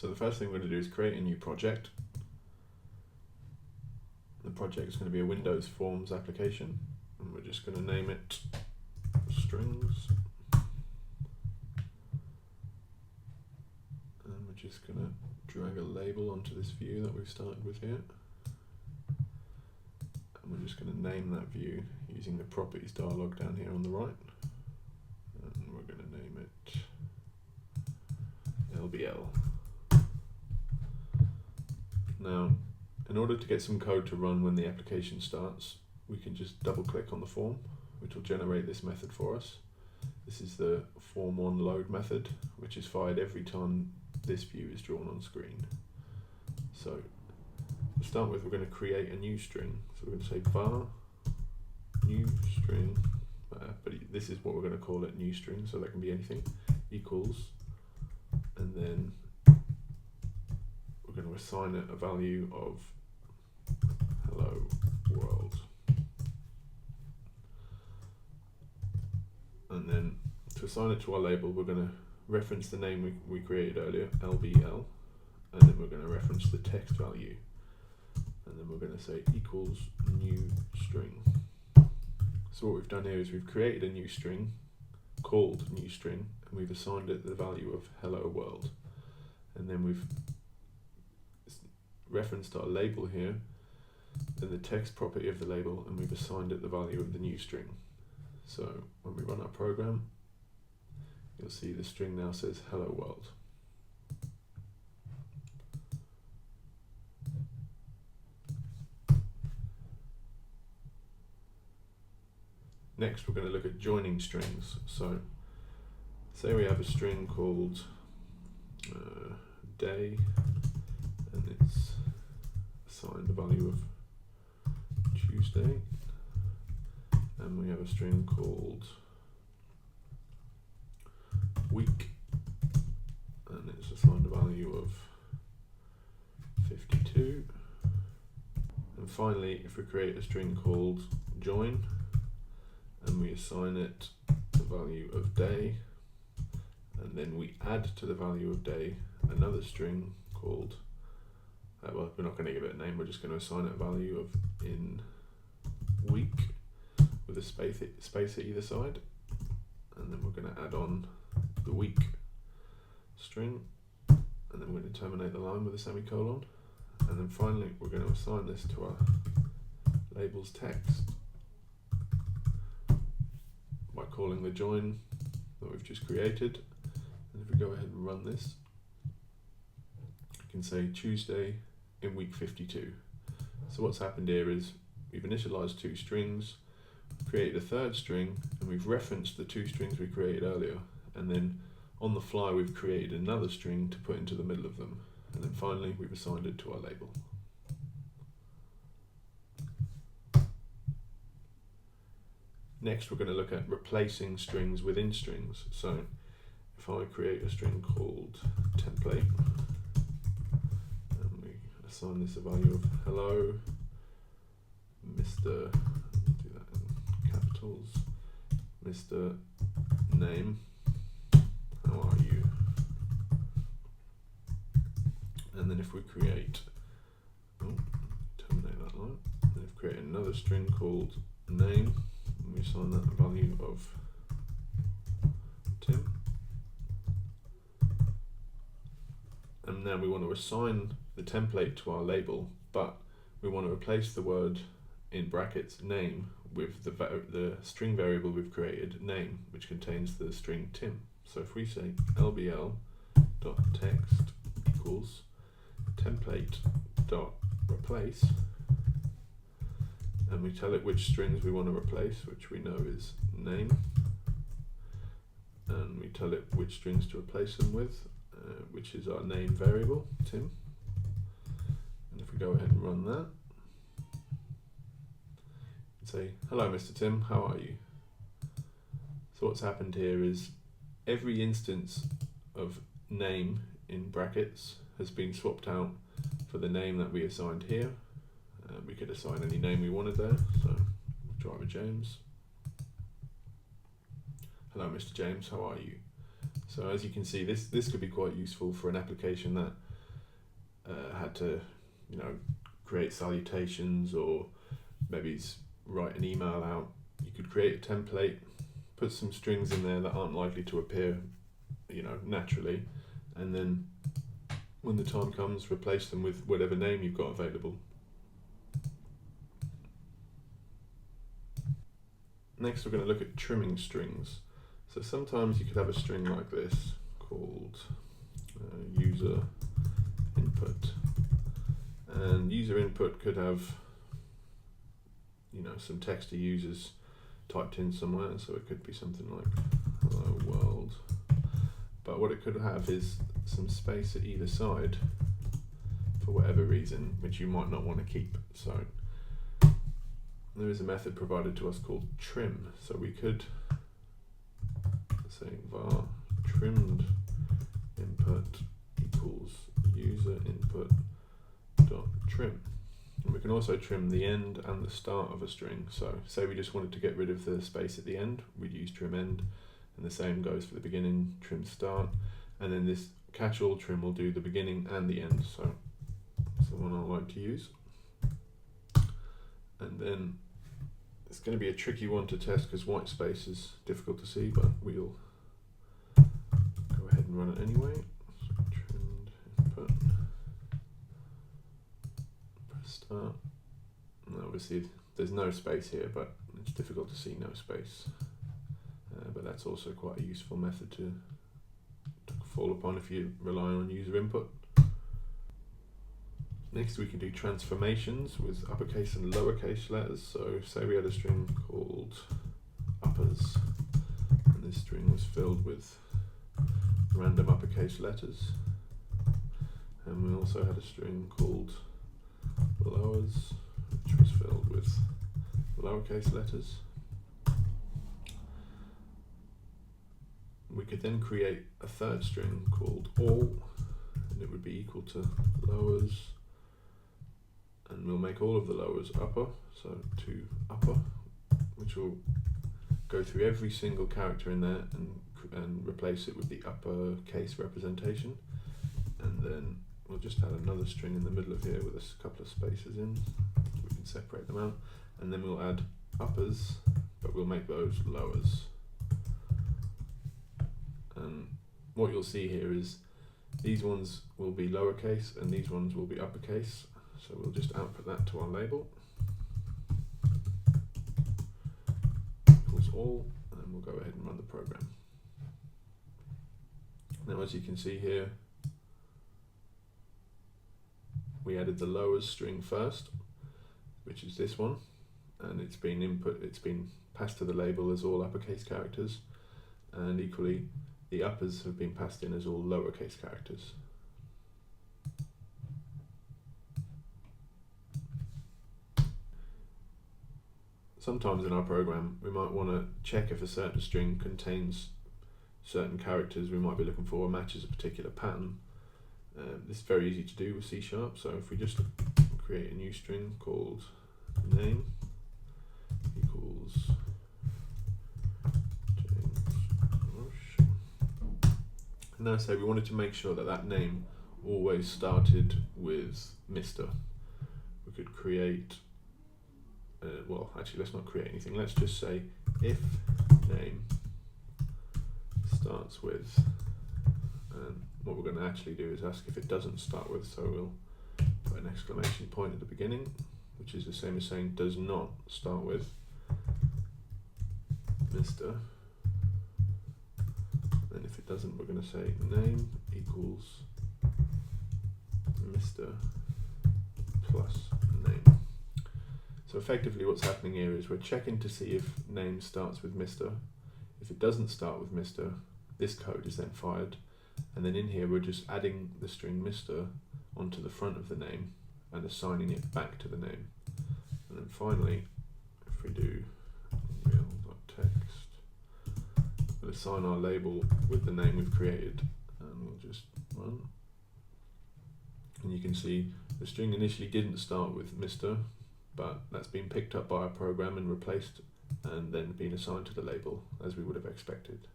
So the first thing we're going to do is create a new project. The project is going to be a Windows Forms application, and we're just going to name it strings. And we're just going to drag a label onto this view that we've started with here. And we're just going to name that view using the properties dialog down here on the right. And we're going to name it LBL. Now, in order to get some code to run when the application starts, we can just double click on the form, which will generate this method for us. This is the form1 load method, which is fired every time this view is drawn on screen. So to start with, we're going to create a new string. So we're going to say var new string, but this is what we're going to call it, new string, so that can be anything, equals, and then we're going to assign it a value of hello world. And then to assign it to our label, we're going to reference the name we created earlier, LBL, and then we're going to reference the text value. And then we're going to say equals new string. So what we've done here is we've created a new string called new string, and we've assigned it the value of hello world. And then we've referenced our label here, then the text property of the label, and we've assigned it the value of the new string. So when we run our program, you'll see the string now says hello world. Next, we're going to look at joining strings. So say we have a string called day, and it's assigned the value of Tuesday, and we have a string called week, and it's assigned a value of 52. And finally, if we create a string called join, and we assign it the value of day, and then we add to the value of day another string called, well, we're not going to give it a name, we're just going to assign it a value of in week with a space at either side, and then we're going to add on the week string, and then we're going to terminate the line with a semicolon, and then finally we're going to assign this to our labels text by calling the join that we've just created. And if we go ahead and run this, you can say Tuesday in week 52. So what's happened here is we've initialized two strings, created a third string, and we've referenced the two strings we created earlier, and then on the fly we've created another string to put into the middle of them, and then finally we've assigned it to our label. Next, we're going to look at replacing strings within strings. So if I create a string called template, and we assign this a value of hello Mr. do that in capitals, Mr. Name, how are you? And then if we create, terminate that line, and if we create another string called name, and we assign that a value of Tim, and now we want to assign the template to our label, but we want to replace the word in brackets name with the string variable we've created, name, which contains the string Tim. So if we say lbl.text equals template.replace, and we tell it which strings we want to replace, which we know is name, and we tell it which strings to replace them with, which is our name variable, Tim. And if we go ahead and run that, and say, hello Mr. Tim, how are you? So what's happened here is every instance of name in brackets has been swapped out for the name that we assigned here. We could assign any name we wanted there, so driver James. Hello Mr. James, how are you? So as you can see, this could be quite useful for an application that had to, create salutations, or maybe write an email out, you could create a template, put some strings in there that aren't likely to appear, naturally, and then when the time comes, replace them with whatever name you've got available. Next, we're going to look at trimming strings. So sometimes you could have a string like this called user input, and user input could have some text the user's typed in somewhere, so it could be something like hello world, but what it could have is some space at either side for whatever reason, which you might not want to keep. So there is a method provided to us called trim, so we could say var trimmed input equals user input dot trim. And we can also trim the end and the start of a string. So say we just wanted to get rid of the space at the end, we'd use trim end, and the same goes for the beginning, trim start, and then this catch all trim will do the beginning and the end. So that's the one I like to use. And then it's going to be a tricky one to test because white space is difficult to see, but we'll go ahead and run it anyway. So trimmed input, press start. And obviously there's no space here, but it's difficult to see no space. But that's also quite a useful method to fall upon if you rely on user input. Next, we can do transformations with uppercase and lowercase letters. So say we had a string called uppers, and this string was filled with random uppercase letters. And we also had a string called lowers, which was filled with lowercase letters. We could then create a third string called all, and it would be equal to lowers, and we'll make all of the lowers upper, so to upper, which will go through every single character in there and replace it with the uppercase representation. And then we'll just add another string in the middle of here with a couple of spaces in, so we can separate them out, and then we'll add uppers, but we'll make those lowers. And what you'll see here is these ones will be lowercase and these ones will be uppercase. So we'll just output that to our label. Equals all, and then we'll go ahead and run the program. Now, as you can see here, we added the lowers string first, which is this one, and it's been passed to the label as all uppercase characters, and equally the uppers have been passed in as all lowercase characters. Sometimes in our program we might want to check if a certain string contains certain characters we might be looking for or matches a particular pattern. This is very easy to do with C#, so if we just create a new string called name equals now say we wanted to make sure that that name always started with Mr. We could create, well actually let's not create anything, let's just say if name starts with, and what we're going to actually do is ask if it doesn't start with, so we'll put an exclamation point at the beginning, which is the same as saying does not start with Mr. And if it doesn't, we're going to say name equals Mr. plus name. So effectively what's happening here is we're checking to see if name starts with Mr. If it doesn't start with Mr, this code is then fired, and then in here we're just adding the string Mr onto the front of the name and assigning it back to the name. And then finally, if we do real.text, we'll assign our label with the name we've created, and we'll just run. And you can see the string initially didn't start with Mr, but that's been picked up by our program and replaced and then been assigned to the label as we would have expected.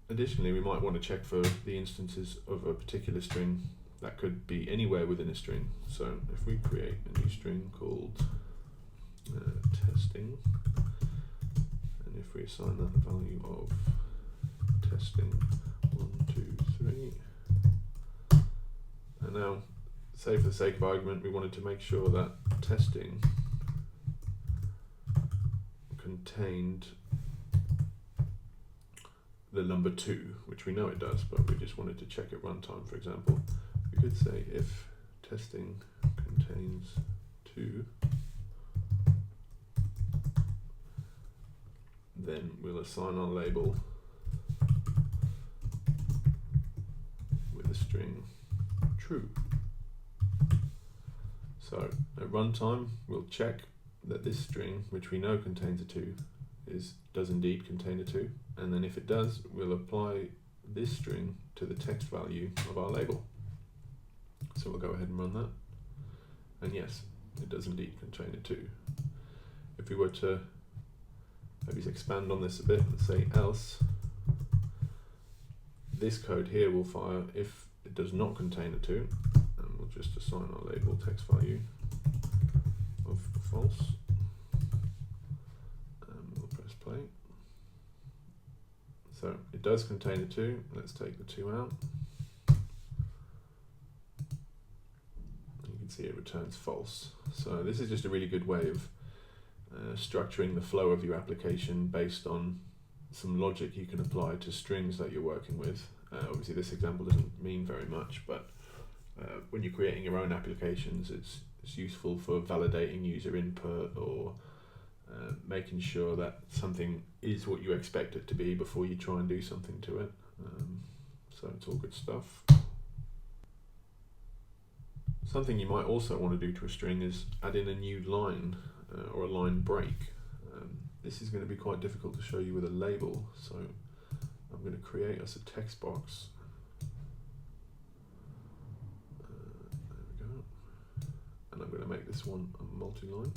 additionally, we might want to check for the instances of a particular string that could be anywhere within a string. So if we create a new string called testing, and if we assign that the value of testing 1, 2, 3, and now, say for the sake of argument, we wanted to make sure that testing contained the number 2, which we know it does, but we just wanted to check at runtime, for example. We could say if testing contains 2, then we'll assign our label with a string true. So at runtime, we'll check that this string, which we know contains a 2, does indeed contain a 2, and then if it does, we'll apply this string to the text value of our label. So we'll go ahead and run that, and yes, it does indeed contain a 2. If we were to maybe expand on this a bit and say else, this code here will fire if it does not contain a 2, and we'll just assign our label text value of false, and we'll press play. So it does contain a 2, let's take the 2 out. You can see it returns false. So this is just a really good way of structuring the flow of your application based on some logic you can apply to strings that you're working with. Obviously this example doesn't mean very much, but when you're creating your own applications, it's useful for validating user input or making sure that something is what you expect it to be before you try and do something to it. So it's all good stuff. Something you might also want to do to a string is add in a new line or a line break. This is going to be quite difficult to show you with a label, so I'm going to create us a text box. There we go. And I'm going to make this one a multi-line.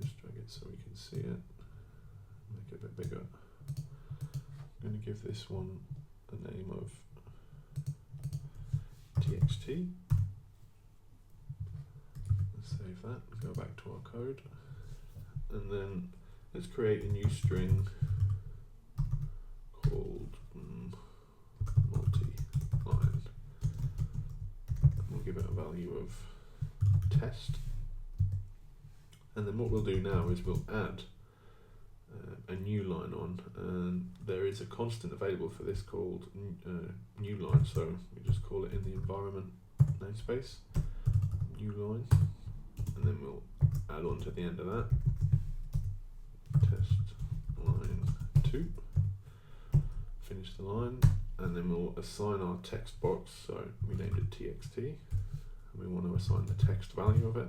Just drag it so we can see it. Make it a bit bigger. I'm going to give this one a name of txt. Let's save that, go back to our code, and then let's create a new string called multi-line. We'll give it a value of test, and then what we'll do now is we'll add a new line on, and there is a constant available for this called new line, so we just call it in the environment namespace new line, and then we'll add on to the end of that test line 2, finish the line, and then we'll assign our text box, so we named it txt, and we want to assign the text value of it,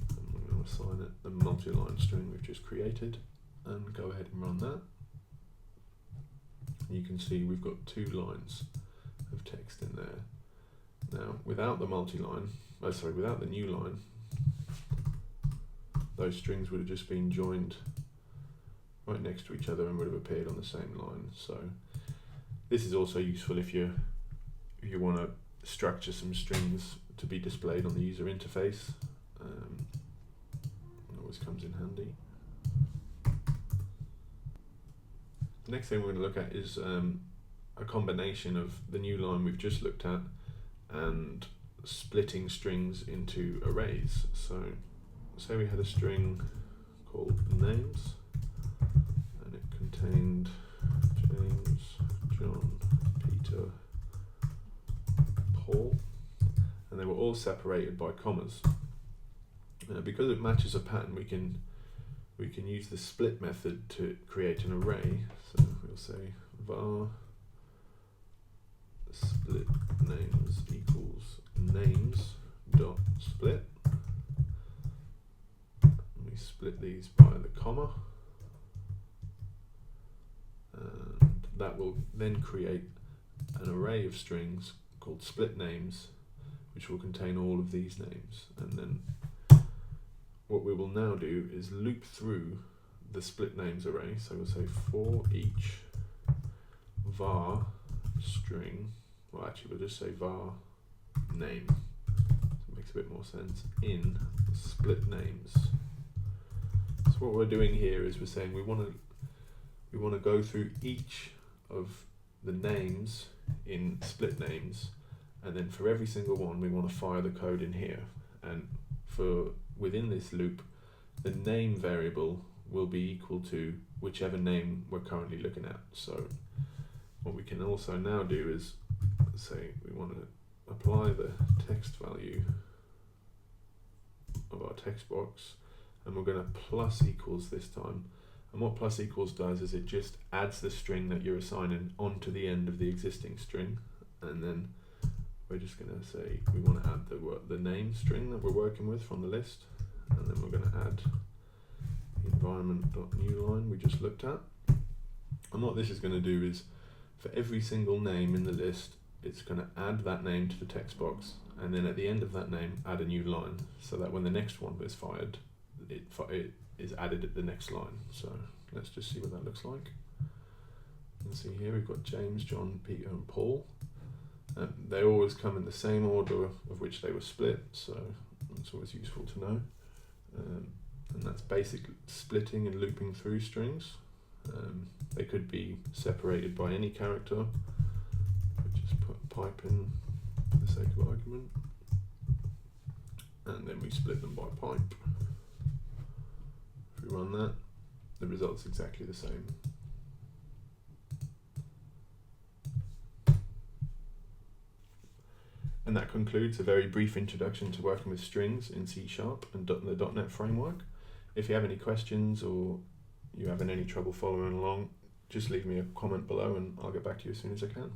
and we're going to assign it the multi-line string we've just created, and go ahead and run that. And you can see we've got 2 lines of text in there. Now, without the multi-line, without the new line, those strings would have just been joined right next to each other and would have appeared on the same line. So this is also useful if you want to structure some strings to be displayed on the user interface. It always comes in handy. The next thing we're going to look at is a combination of the new line we've just looked at and splitting strings into arrays. So say we had a string called names, and it contained James, John, Peter, Paul, and they were all separated by commas. Because it matches a pattern, we can use the split method to create an array. So we'll say var split names equals names dot split. We split these by the comma, and that will then create an array of strings called split names, which will contain all of these names. And then what we will now do is loop through the split names array. So we'll say for each var string, well actually we'll just say var name, so it makes a bit more sense, in split names. So what we're doing here is we're saying we want to go through each of the names in split names, and then for every single one we want to fire the code in here, and for within this loop the name variable will be equal to whichever name we're currently looking at. So what we can also now do is say we want to apply the text value of our text box, and we're going to plus equals this time. And what plus equals does is it just adds the string that you're assigning onto the end of the existing string, and then we're just going to say we want to add the name string that we're working with from the list, and then we're going to add the environment.newline we just looked at. And what this is going to do is for every single name in the list, it's going to add that name to the text box, and then at the end of that name add a new line, so that when the next one is fired, it is added at the next line. So let's just see what that looks like. You can see here we've got James, John, Peter and Paul. They always come in the same order of which they were split, so that's always useful to know. And that's basic splitting and looping through strings. They could be separated by any character. We just put pipe in for the sake of argument, and then we split them by pipe. If we run that, the result's exactly the same. And that concludes a very brief introduction to working with strings in C# and the .NET framework. If you have any questions or you're having any trouble following along, just leave me a comment below and I'll get back to you as soon as I can.